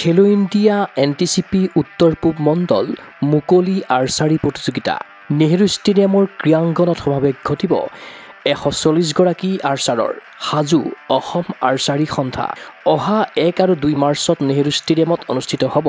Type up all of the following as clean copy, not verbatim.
খেলো ইন্ডিয়া এনটিচিপি উত্তৰ পূব মণ্ডল মুকলি আৰ্চাৰী প্ৰতিযোগিতা নেহৰু ষ্টেডিয়ামৰ ক্ৰীড়াংগনত সমাৱেশ ঘটিব 140 গৰাকী আৰ্চাৰৰ হাজু অসম আৰ্চাৰী সন্থা অহা 1 আৰু 2 মাৰ্চত নেহৰু ষ্টেডিয়ামত অনুষ্ঠিত হ'ব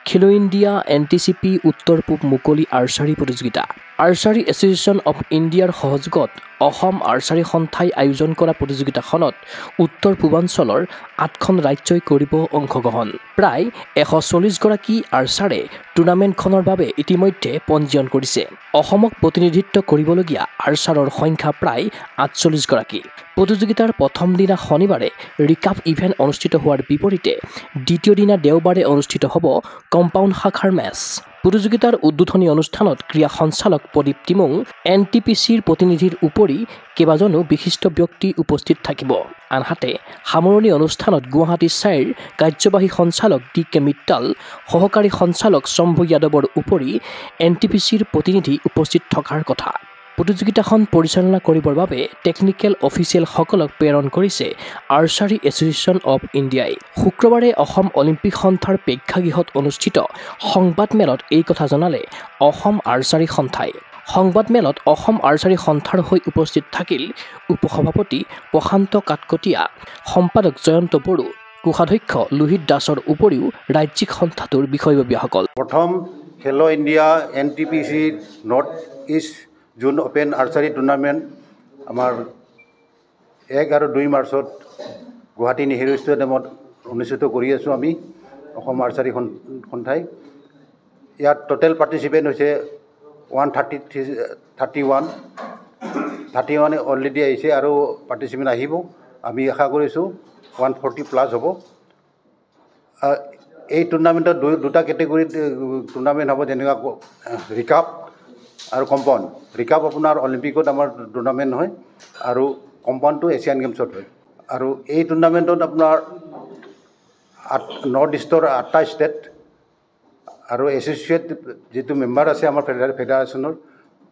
খেলো ইন্ডিয়া এনটিচিপি উত্তৰ পূব মুকলি আৰ্চাৰী প্ৰতিযোগিতা আৰ্চাৰী এছ'চিয়েশ্যন অফ ইণ্ডিয়াৰ সহযোগত অসম আৰ্চাৰী সন্থাই আয়োজন কৰা প্ৰতিযোগিতাখনত উত্তৰ পূৰ্বাঞ্চলৰ 8খন ৰাজ্যই কৰিব অংশগ্ৰহণ প্ৰায় 140 গৰাকী আৰ্চাৰে টুৰ্ণামেণ্টখনৰ বাবে ইতিমধ্যে পঞ্জীয়ন কৰিছে অসমক প্ৰতিনিধিত্ব কৰিবলগীয়া আৰ্চাৰৰ সংখ্যা প্ৰায় 48 গৰাকী প্ৰতিযোগিতাৰ প্ৰথম দিনা শনিবাৰে ৰিকাপ ইভেন্ট অনুষ্ঠিত হোৱাৰ বিপৰীতে দ্বিতীয় দিনা দেওবাৰে অনুষ্ঠিত হ'ব কম্পাউণ্ড শাখাৰ মেচ প্ৰতিযোগিতাৰ উদ্বোধনী অনুষ্ঠানত ক্ৰীড়া সঞ্চালক প্ৰদীপ টিমুং এনটিপিচিৰ প্ৰতিনিধিৰ উপৰি কেইবাজনো বিশিষ্ট ব্যক্তি উপস্থিত থাকিব আনহাতে সামৰণি অনুষ্ঠানত গুৱাহাটী চাইৰ কাৰ্যবাহী সঞ্চালক ডি কে মিট্টাল সহকাৰী সঞ্চালক শম্ভু যাদৱৰ উপৰি এনটিপিচিৰ প্ৰতিনিধি উপস্থিত থকাৰ কথা প্ৰতিযোগিতাখন পৰিচালনা কৰিবৰ বাবে টেকনিকেল অফিচিয়েলসকলক প্ৰেৰণ কৰিছে আৰ্চাৰী এছ'চিয়েশ্যন অফ ইণ্ডিয়াই শুক্ৰবাৰে অসম অলিম্পিক সন্থাৰ প্ৰেক্ষাগৃহত অনুষ্ঠিত সংবাদমেলত এই কথা জনালে অসম আৰ্চাৰী সন্থাই সংবাদমেলত অসম আৰ্চাৰী সন্থাৰ হৈ উপস্থিত থাকিল উপসভাপতি প্ৰশান্ত কাকতীয়া সম্পাদক জয়ন্ত বড়ো কোষাধ্যক্ষ লোহিত দাসৰ উপৰিও ৰাজ্যিক সন্থাটোৰ বিষয়ববীয়াসকল প্ৰথম খেলো India NTPC north east June open archery tournament আমাৰ 1 আৰু 2 মাৰ্চত গুৱাহাটী নেহৰু ষ্টেডিয়ামত অনুষ্ঠিত কৰি আছোঁ আমি অসম আৰ্চাৰী সন্থাই ইয়াত টোটেল পাৰ্টিচিপেণ্ট হৈছে 131 অলৰেডি আহিছে আৰু পাৰ্টিচিপেণ্ট আহিব আমি আশা কৰিছোঁ 140+ হ'ব এই টুৰ্ণামেণ্টত দুটা কেটেগৰীত টুৰ্ণামেণ্ট হ'ব যেনেকুৱা ৰিকাপ আৰু কম্পাউণ্ড ৰিকাপ আপোনাৰ অলিম্পিকত আমাৰ টুৰ্ণামেণ্ট হয় আৰু কম্পাউণ্ডটো এছিয়ান গেমছত হয় আৰু এই টুৰ্ণামেণ্টত আপোনাৰ নৰ্থ ইষ্টৰ 8টা ষ্টেট আৰু এছ'চিয়েট যিটো মেম্বাৰ আছে আমাৰ ফেডাৰেশ্যনৰ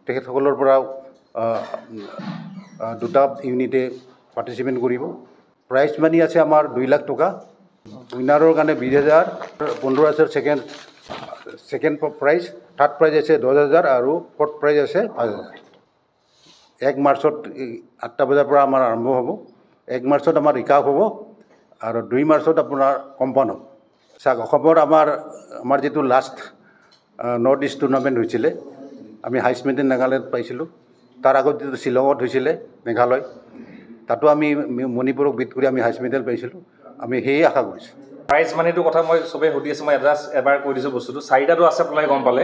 তেখেতসকলৰ পৰা দুটা ইউনিটে পাৰ্টিচিপেণ্ট কৰিব প্ৰাইজ মানি আছে আমাৰ 2 লাখ টকা উইনাৰৰ কাৰণে 20,000 15,000 ছেকেণ্ড প্ৰাইজ থাৰ্ড প্ৰাইজ আছে 10,000 আৰু ফৰ্থ প্ৰাইজ আছে 5,000 1 মাৰ্চত 8টা বজাৰ পৰা আমাৰ আৰম্ভ হ'ব 1 মাৰ্চত আমাৰ ৰিকাপ হ'ব আৰু 2 মাৰ্চত আপোনাৰ কম্পাউণ্ড হ'ব চাওক অসমৰ আমাৰ যিটো লাষ্ট নৰ্থ ইষ্ট টুৰ্ণামেণ্ট হৈছিলে আমি হাইষ্ট মেডেল নাগালেণ্ড পাইছিলোঁ তাৰ আগত যিটো শ্বিলঙত হৈছিলে মেঘালয় তাতো আমি মণিপুৰক বিট কৰি আমি হাইষ্ট মেডেল পাইছিলোঁ আমি সেয়ে আশা কৰিছোঁ প্ৰাইজ মানিটো কথা মই চবেই সুধি আছোঁ মই এবাৰ কৈ দিছোঁ বস্তুটো 4টাটো আছে আপোনালোকে গম পালে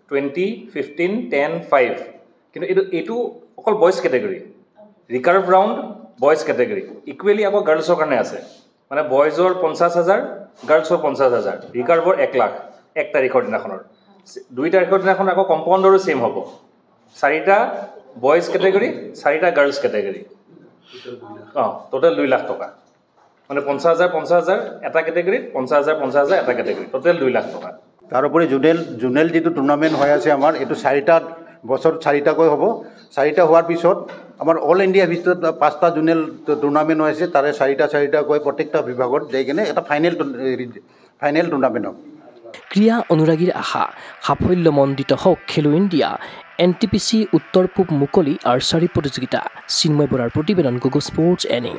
20, 15, 10, 5 কিন্তু এইটো অকল boys category recurve round boys category equally আকৌ গাৰ্লছৰ কাৰণে আছে মানে বইজৰ 50,000 গাৰ্লছৰ 50,000 ৰিকাৰ্ভৰ 1 লাখ 1 তাৰিখৰ দিনাখনৰ 2 তাৰিখৰ দিনাখন আকৌ কম্পাউণ্ডৰো ছেইম হ'ব 4টা বইজ কেটেগৰী 4টা গাৰ্লছ কেটেগৰী টোটেল 2 লাখ টকা মানে 50,000 এটা কেটেগৰীত 50,000 এটা কেটেগৰী টোটেল 2 লাখ টকা তাৰোপৰি জোনেল যিটো টুৰ্ণামেণ্ট হৈ আছে আমাৰ এইটো 4টা বছৰত 4টাকৈ হ'ব 4টা হোৱাৰ পিছত আমাৰ অল ইণ্ডিয়া ভিতৰত 5টা জোনেল টুৰ্ণামেণ্ট হৈ আছে তাৰে 4টাকৈ প্ৰত্যেকটা বিভাগত যাই কিনে এটা ফাইনেল টুৰ্ণামেণ্ট হ'ব ক্ৰীড়া অনুৰাগীৰ আশা সাফল্যমণ্ডিত হওক খেলো ইণ্ডিয়া এনটিপিচি উত্তৰ পূব মুকলি আৰ্চাৰী প্ৰতিযোগিতা চিন্ময় বৰাৰ প্ৰতিবেদন গুগল স্পৰ্টছ এনি